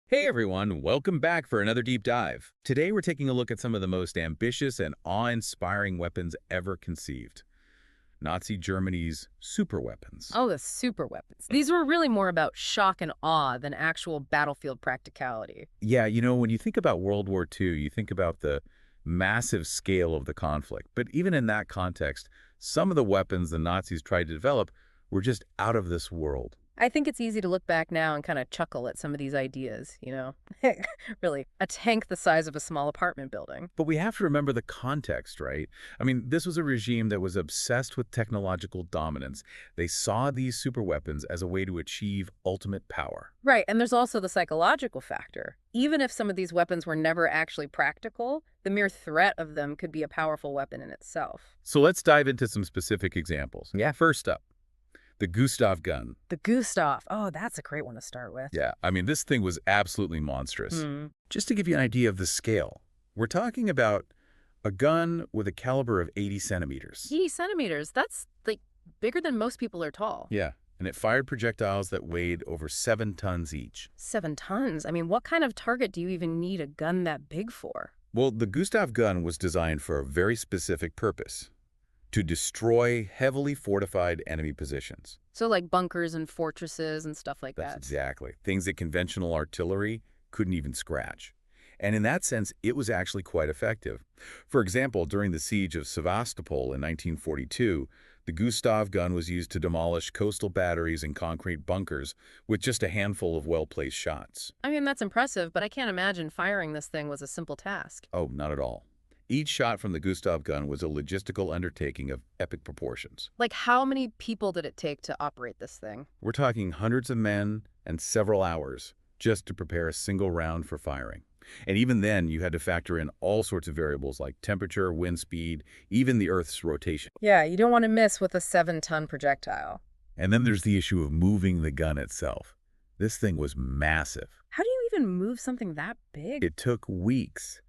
Hey everyone, welcome back for another deep dive. Today we're taking a look at some of the most ambitious and awe-inspiring weapons ever conceived. Nazi Germany's superweapons. Oh, the super weapons. These were really more about shock and awe than actual battlefield practicality. Yeah, when you think about World War II, you think about the massive scale of the conflict. But even in that context, some of the weapons the Nazis tried to develop were just out of this world. I think it's easy to look back now and kind of chuckle at some of these ideas. Really, a tank the size of a small apartment building. But we have to remember the context, right? I mean, this was a regime that was obsessed with technological dominance. They saw these superweapons as a way to achieve ultimate power. Right, and there's also the psychological factor. Even if some of these weapons were never actually practical, the mere threat of them could be a powerful weapon in itself. So let's dive into some specific examples. Yeah. First up, the Gustav gun. The Gustav. Oh, that's a great one to start with. Yeah, I mean, this thing was absolutely monstrous. Hmm. Just to give you an idea of the scale, we're talking about a gun with a caliber of 80 centimeters. 80 centimeters. That's like bigger than most people are tall. Yeah, and it fired projectiles that weighed over 7 tons each. 7 tons? I mean, what kind of target do you even need a gun that big for? Well, the Gustav gun was designed for a very specific purpose: to destroy heavily fortified enemy positions. So like bunkers and fortresses and stuff like That's that. exactly. Things that conventional artillery couldn't even scratch. And in that sense, it was actually quite effective. For example, during the siege of Sevastopol in 1942, the Gustav gun was used to demolish coastal batteries and concrete bunkers with just a handful of well-placed shots. I mean, that's impressive, but I can't imagine firing this thing was a simple task. Oh, not at all. Each shot from the Gustav gun was a logistical undertaking of epic proportions. Like, how many people did it take to operate this thing? We're talking hundreds of men and several hours just to prepare a single round for firing. And even then, you had to factor in all sorts of variables like temperature, wind speed, even the Earth's rotation. Yeah, you don't want to miss with a 7-ton projectile. And then there's the issue of moving the gun itself. This thing was massive. How do you even move something that big? It took weeks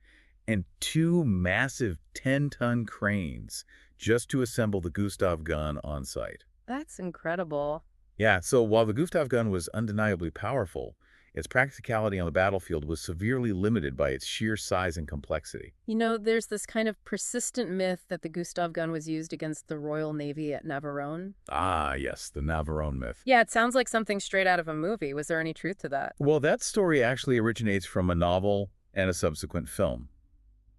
and 2 massive 10-ton cranes just to assemble the Gustav gun on site. That's incredible. Yeah, so while the Gustav gun was undeniably powerful, its practicality on the battlefield was severely limited by its sheer size and complexity. There's this kind of persistent myth that the Gustav gun was used against the Royal Navy at Navarone. Ah, yes, the Navarone myth. Yeah, it sounds like something straight out of a movie. Was there any truth to that? Well, that story actually originates from a novel and a subsequent film.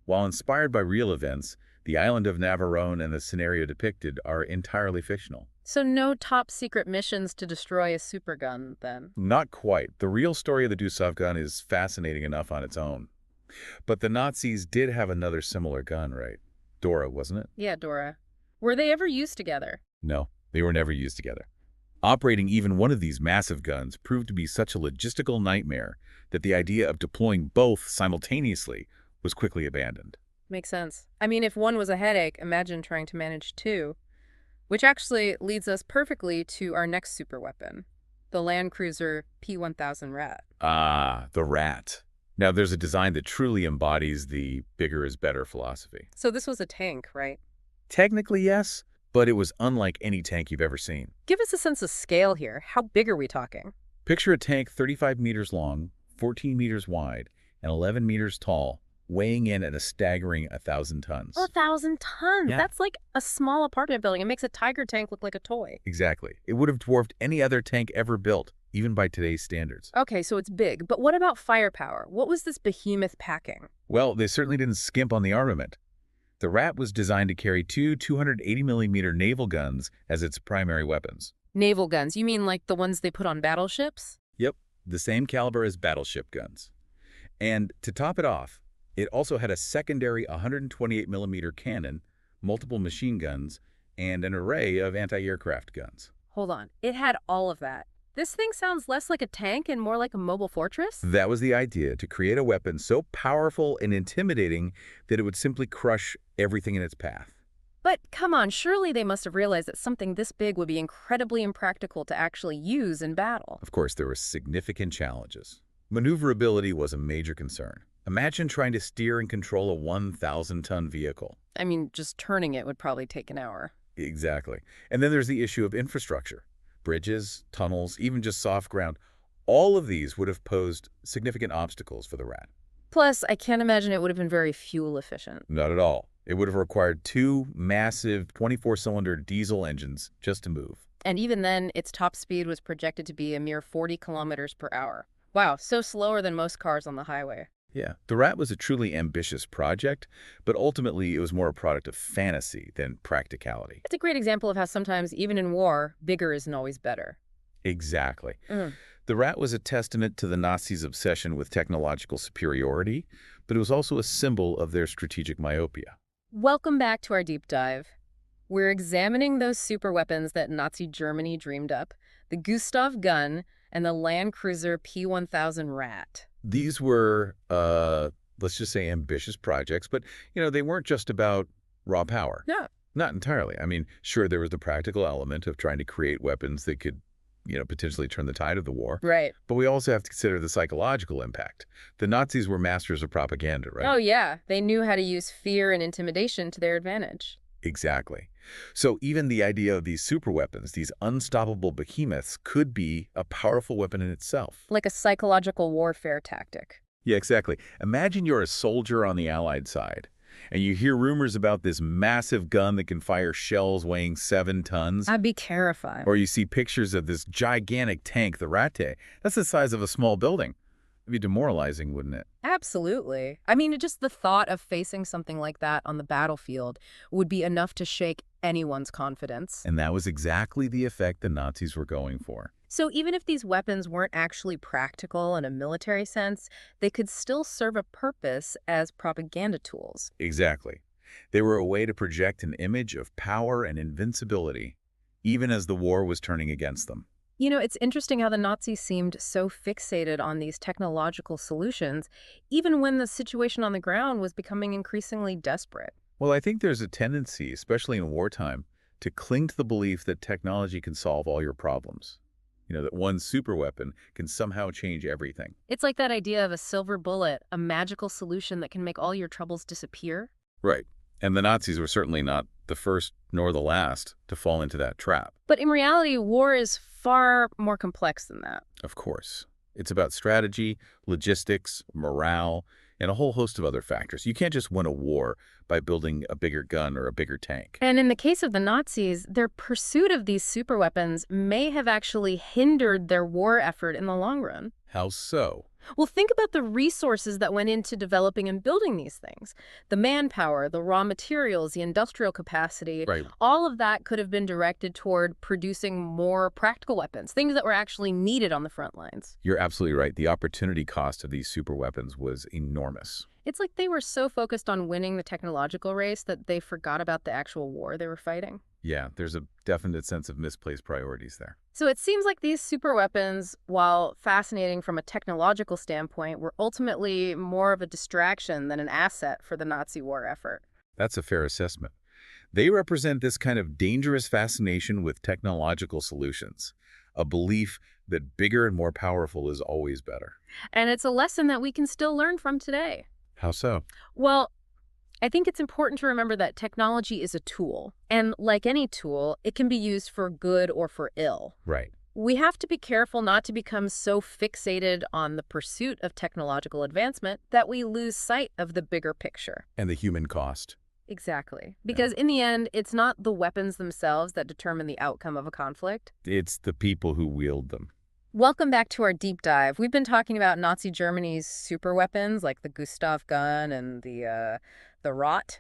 While inspired by real events, the island of Navarone and the scenario depicted are entirely fictional. So no top secret missions to destroy a supergun, then? Not quite. The real story of the Gustav gun is fascinating enough on its own. But the Nazis did have another similar gun, right? Dora, wasn't it? Yeah, Dora. Were they ever used together? No, they were never used together. Operating even one of these massive guns proved to be such a logistical nightmare that the idea of deploying both simultaneously was quickly abandoned. Makes sense. I mean, if one was a headache, imagine trying to manage two. Which actually leads us perfectly to our next superweapon, the Landkreuzer P-1000 Rat. Ah, the Rat. Now, there's a design that truly embodies the bigger is better philosophy. So this was a tank, right? Technically, yes, but it was unlike any tank you've ever seen. Give us a sense of scale here. How big are we talking? Picture a tank 35 meters long, 14 meters wide, and 11 meters tall, weighing in at a staggering 1,000 tons. 1,000 tons? Yeah. That's like a small apartment building. It makes a Tiger tank look like a toy. Exactly. It would have dwarfed any other tank ever built, even by today's standards. Okay, so it's big. But what about firepower? What was this behemoth packing? Well, they certainly didn't skimp on the armament. The Rat was designed to carry two 280mm naval guns as its primary weapons. Naval guns? You mean like the ones they put on battleships? Yep, the same caliber as battleship guns. And to top it off, it also had a secondary 128mm cannon, multiple machine guns, and an array of anti-aircraft guns. Hold on. It had all of that. This thing sounds less like a tank and more like a mobile fortress? That was the idea, to create a weapon so powerful and intimidating that it would simply crush everything in its path. But come on, surely they must have realized that something this big would be incredibly impractical to actually use in battle. Of course, there were significant challenges. Maneuverability was a major concern. Imagine trying to steer and control a 1,000-ton vehicle. I mean, just turning it would probably take an hour. Exactly. And then there's the issue of infrastructure. Bridges, tunnels, even just soft ground. All of these would have posed significant obstacles for the Rat. Plus, I can't imagine it would have been very fuel efficient. Not at all. It would have required two massive 24-cylinder diesel engines just to move. And even then, its top speed was projected to be a mere 40 kilometers per hour. Wow, so slower than most cars on the highway. Yeah, the Rat was a truly ambitious project, but ultimately it was more a product of fantasy than practicality. It's a great example of how sometimes, even in war, bigger isn't always better. Exactly. Mm. The Rat was a testament to the Nazis' obsession with technological superiority, but it was also a symbol of their strategic myopia. Welcome back to our deep dive. We're examining those superweapons that Nazi Germany dreamed up, the Gustav gun and the Landkreuzer P-1000 Rat. These were, let's just say, ambitious projects, but, they weren't just about raw power. Yeah. Not entirely. I mean, sure, there was the practical element of trying to create weapons that could, potentially turn the tide of the war. Right. But we also have to consider the psychological impact. The Nazis were masters of propaganda, right? Oh, yeah. They knew how to use fear and intimidation to their advantage. Exactly. So even the idea of these superweapons, these unstoppable behemoths, could be a powerful weapon in itself. Like a psychological warfare tactic. Yeah, exactly. Imagine you're a soldier on the Allied side, and you hear rumors about this massive gun that can fire shells weighing 7 tons. I'd be terrified. Or you see pictures of this gigantic tank, the Ratte. That's the size of a small building. It'd be demoralizing, wouldn't it? Absolutely. I mean, just the thought of facing something like that on the battlefield would be enough to shake anyone's confidence. And that was exactly the effect the Nazis were going for. So even if these weapons weren't actually practical in a military sense, they could still serve a purpose as propaganda tools. Exactly. They were a way to project an image of power and invincibility, even as the war was turning against them. It's interesting how the Nazis seemed so fixated on these technological solutions, even when the situation on the ground was becoming increasingly desperate. Well, I think there's a tendency, especially in wartime, to cling to the belief that technology can solve all your problems. That one superweapon can somehow change everything. It's like that idea of a silver bullet, a magical solution that can make all your troubles disappear. Right. And the Nazis were certainly not the first nor the last to fall into that trap. But in reality, war is far more complex than that. Of course. It's about strategy, logistics, morale, and a whole host of other factors. You can't just win a war by building a bigger gun or a bigger tank. And in the case of the Nazis, their pursuit of these superweapons may have actually hindered their war effort in the long run. How so? Well, think about the resources that went into developing and building these things. The manpower, the raw materials, the industrial capacity, Right. all of that could have been directed toward producing more practical weapons, things that were actually needed on the front lines. You're absolutely right. The opportunity cost of these superweapons was enormous. It's like they were so focused on winning the technological race that they forgot about the actual war they were fighting. Yeah, there's a definite sense of misplaced priorities there. So it seems like these superweapons, while fascinating from a technological standpoint, were ultimately more of a distraction than an asset for the Nazi war effort. That's a fair assessment. They represent this kind of dangerous fascination with technological solutions, a belief that bigger and more powerful is always better. And it's a lesson that we can still learn from today. How so? Well, I think it's important to remember that technology is a tool. And like any tool, it can be used for good or for ill. Right. We have to be careful not to become so fixated on the pursuit of technological advancement that we lose sight of the bigger picture. And the human cost. Exactly. Because in the end, it's not the weapons themselves that determine the outcome of a conflict. It's the people who wield them. Welcome back to our deep dive. We've been talking about Nazi Germany's superweapons like the Gustav gun and the Ratte.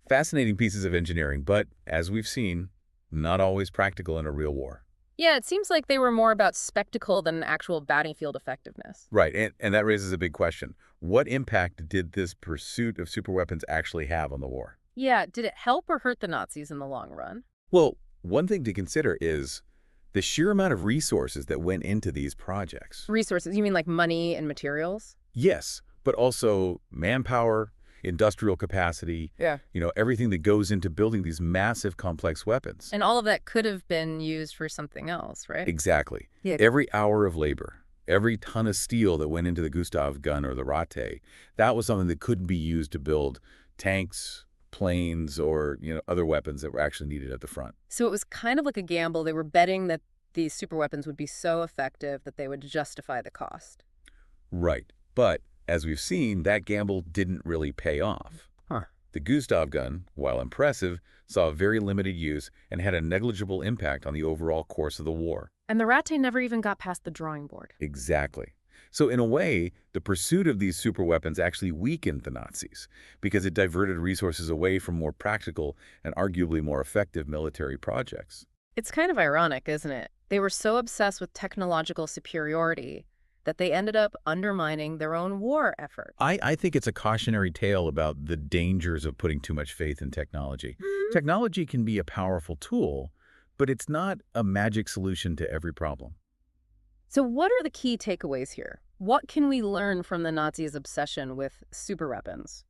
Fascinating pieces of engineering, but as we've seen, not always practical in a real war. Yeah, it seems like they were more about spectacle than actual battlefield effectiveness. Right, and that raises a big question. What impact did this pursuit of superweapons actually have on the war? Yeah, did it help or hurt the Nazis in the long run? Well, one thing to consider is the sheer amount of resources that went into these projects. Resources, you mean like money and materials? Yes, but also manpower, industrial capacity, Yeah. Everything that goes into building these massive complex weapons. And all of that could have been used for something else, right? Exactly. Yeah. Every hour of labor, every ton of steel that went into the Gustav gun or the Ratte, that was something that couldn't be used to build tanks, planes, or other weapons that were actually needed at the front. So it was kind of like a gamble. They were betting that these superweapons would be so effective that they would justify the cost. Right. But, as we've seen, that gamble didn't really pay off. Huh. The Gustav gun, while impressive, saw very limited use and had a negligible impact on the overall course of the war. And the Ratte never even got past the drawing board. Exactly. So in a way, the pursuit of these superweapons actually weakened the Nazis because it diverted resources away from more practical and arguably more effective military projects. It's kind of ironic, isn't it? They were so obsessed with technological superiority that they ended up undermining their own war effort. I think it's a cautionary tale about the dangers of putting too much faith in technology. Technology can be a powerful tool, but it's not a magic solution to every problem. So what are the key takeaways here? What can we learn from the Nazis' obsession with superweapons?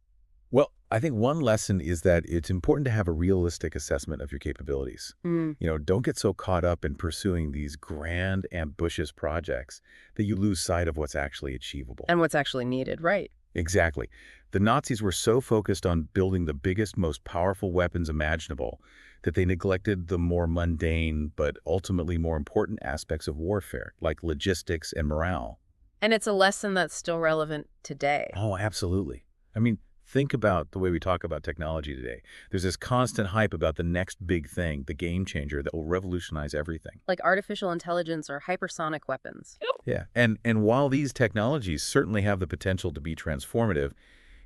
Well, I think one lesson is that it's important to have a realistic assessment of your capabilities. Don't get so caught up in pursuing these grand, ambitious projects that you lose sight of what's actually achievable. And what's actually needed, right? Exactly. The Nazis were so focused on building the biggest, most powerful weapons imaginable that they neglected the more mundane but ultimately more important aspects of warfare, like logistics and morale. And it's a lesson that's still relevant today. Oh, absolutely. I mean, think about the way we talk about technology today. There's this constant hype about the next big thing, the game changer that will revolutionize everything. Like artificial intelligence or hypersonic weapons. Yeah, and while these technologies certainly have the potential to be transformative,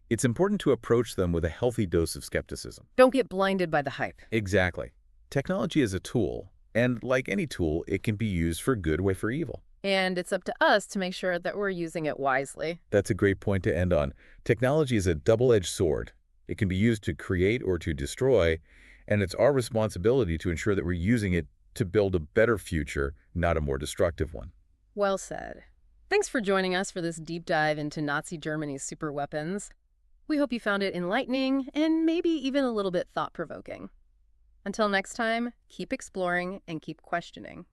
it's important to approach them with a healthy dose of skepticism. Don't get blinded by the hype. Exactly. Technology is a tool, and like any tool, it can be used for good or for evil. And it's up to us to make sure that we're using it wisely. That's a great point to end on. Technology is a double-edged sword. It can be used to create or to destroy, and it's our responsibility to ensure that we're using it to build a better future, not a more destructive one. Well said. Thanks for joining us for this deep dive into Nazi Germany's superweapons. We hope you found it enlightening and maybe even a little bit thought-provoking. Until next time, keep exploring and keep questioning.